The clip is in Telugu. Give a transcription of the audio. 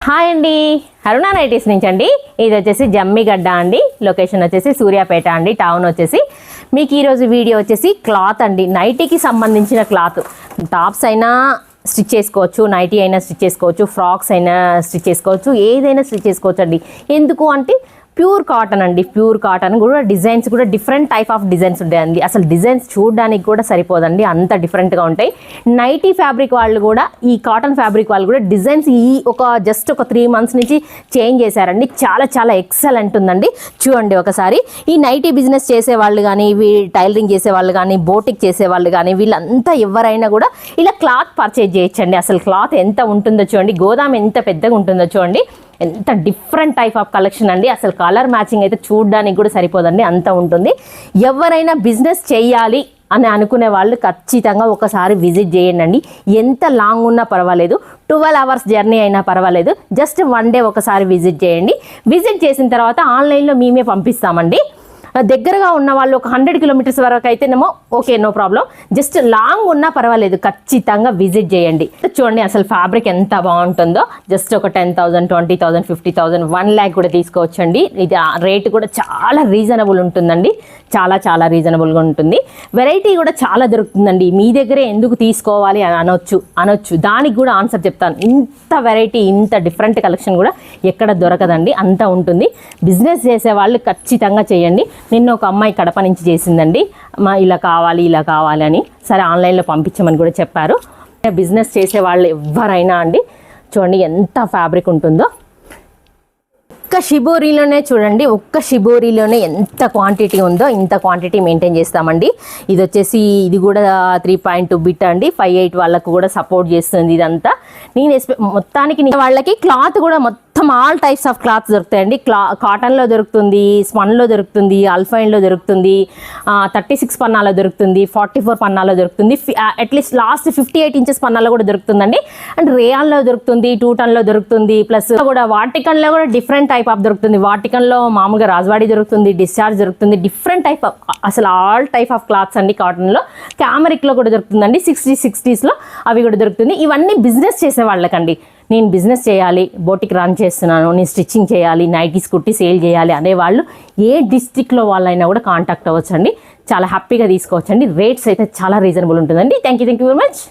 హాయ్ అండి, అరుణ నైటీస్ నుంచి అండి. ఇది వచ్చేసి జమ్మిగడ్డ అండి. లొకేషన్ వచ్చేసి సూర్యాపేట అండి. టౌన్ వచ్చేసి మీకు ఈరోజు వీడియో వచ్చేసి క్లాత్ అండి, నైటీకి సంబంధించిన క్లాత్. టాప్స్ అయినా స్టిచ్ చేసుకోవచ్చు, నైటీ అయినా స్టిచ్ చేసుకోవచ్చు, ఫ్రాక్స్ అయినా స్టిచ్ చేసుకోవచ్చు, ఏదైనా స్టిచ్ చేసుకోవచ్చు అండి. ఎందుకు అంటే ప్యూర్ కాటన్ అండి. ప్యూర్ కాటన్ కూడా డిజైన్స్ కూడా డిఫరెంట్ టైప్ ఆఫ్ డిజైన్స్ ఉంటాయండి. అసలు డిజైన్స్ చూడడానికి కూడా సరిపోదండి, అంత డిఫరెంట్గా ఉంటాయి. నైటీ ఫ్యాబ్రిక్ వాళ్ళు కూడా, ఈ కాటన్ ఫ్యాబ్రిక్ వాళ్ళు కూడా డిజైన్స్ జస్ట్ ఒక 3 months నుంచి చేంజ్ చేశారండి. చాలా చాలా ఎక్సలెంట్ ఉందండి. చూడండి ఒకసారి. ఈ నైటీ బిజినెస్ చేసే వాళ్ళు కానీ, టైలరింగ్ చేసే వాళ్ళు కానీ, బోటిక్ చేసే వాళ్ళు కానీ, వీళ్ళంతా ఎవరైనా కూడా ఇలా క్లాత్ పర్చేజ్ చేయొచ్చండి. అసలు క్లాత్ ఎంత ఉంటుందో చూడండి, గోదాం ఎంత పెద్దగా ఉంటుందో చూడండి. ఎంత డిఫరెంట్ టైప్ ఆఫ్ కలెక్షన్ అండి. అసలు కలర్ మ్యాచింగ్ అయితే చూడడానికి కూడా సరిపోదండి, అంత ఉంటుంది. ఎవరైనా బిజినెస్ చేయాలి అని అనుకునే వాళ్ళు ఖచ్చితంగా ఒకసారి విజిట్ చేయండి. ఎంత లాంగ్ ఉన్నా పర్వాలేదు, 12 hours జర్నీ అయినా పర్వాలేదు, జస్ట్ 1 day ఒకసారి విజిట్ చేయండి. విజిట్ చేసిన తర్వాత ఆన్లైన్లో మేమే పంపిస్తామండి. దగ్గరగా ఉన్న వాళ్ళు ఒక 100 kilometers వరకు అయితేనేమో okay, no problem. Just long ఉన్నా పర్వాలేదు, ఖచ్చితంగా విజిట్ చేయండి. చూడండి అసలు ఫ్యాబ్రిక్ ఎంత బాగుంటుందో. జస్ట్ ఒక 10,000, 20,000, 50,000, 1 lakh కూడా తీసుకోవచ్చండి. ఇది రేటు కూడా చాలా రీజనబుల్ ఉంటుందండి. చాలా చాలా రీజనబుల్గా ఉంటుంది. వెరైటీ కూడా చాలా దొరుకుతుందండి. మీ దగ్గరే ఎందుకు తీసుకోవాలి అని అనొచ్చు. దానికి కూడా ఆన్సర్ చెప్తాను. ఇంత వెరైటీ, ఇంత డిఫరెంట్ కలెక్షన్ కూడా ఎక్కడ దొరకదండి, అంత ఉంటుంది. బిజినెస్ చేసే వాళ్ళు ఖచ్చితంగా చేయండి. నిన్న ఒక అమ్మాయి కడప నుంచి చేసిందండి. ఇలా కావాలి అని. సరే ఆన్లైన్లో పంపించమని కూడా చెప్పారు. బిజినెస్ చేసే వాళ్ళు ఎవరైనా అండి, చూడండి ఎంత ఫ్యాబ్రిక్ ఉంటుందో. ఒక్క షిబోరీలోనే చూడండి, ఒక్క షిబోరీలోనే ఎంత క్వాంటిటీ ఉందో, ఇంత క్వాంటిటీ మెయింటైన్ చేస్తామండి. ఇది వచ్చేసి ఇది కూడా 3.2 బిట్ అండి. 5'8" వాళ్ళకు కూడా సపోర్ట్ చేస్తుంది ఇదంతా. నేను మొత్తానికి వాళ్ళకి క్లాత్ కూడా మొత్తం ఆల్ టైప్స్ ఆఫ్ క్లాత్స్ దొరుకుతాయండి. కాటన్లో దొరుకుతుంది, స్పన్లో దొరుకుతుంది, అల్ఫైన్లో దొరుకుతుంది, 36 పన్నాలో దొరుకుతుంది, 44 పన్నాలో దొరుకుతుంది, అట్లీస్ట్ లాస్ట్ 58 inches పన్నాలో కూడా దొరుకుతుందండి. అండ్ రేయాన్లో దొరుకుతుంది, 2 ton దొరుకుతుంది. ప్లస్ కూడా వాటికన్లో కూడా డిఫరెంట్ టైప్ ఆఫ్ దొరుకుతుంది. వాటికన్లో మామూలుగా రాజవాడి దొరుకుతుంది, డిశ్చార్జ్ దొరుకుతుంది, డిఫరెంట్ టైప్ ఆఫ్, అసలు ఆల్ టైప్ ఆఫ్ క్లాత్స్ అండి. కాటన్లో క్యామరిక్లో కూడా దొరుకుతుందండి. 60s అవి కూడా దొరుకుతుంది. ఇవన్నీ బిజినెస్ చేసే వాళ్ళకండి. నేను బిజినెస్ చేయాలి, బోటిక్ రన్ చేస్తున్నాను, నేను స్టిచ్చింగ్ చేయాలి, నైటీస్ కుట్టి సేల్ చేయాలి అనేవాళ్ళు ఏ డిస్ట్రిక్ట్లో వాళ్ళైనా కూడా కాంటాక్ట్ అవ్వచ్చండి. చాలా హ్యాపీగా తీసుకోవచ్చండి. రేట్స్ అయితే చాలా రీజనబుల్ ఉంటుందండి. Thank you very much.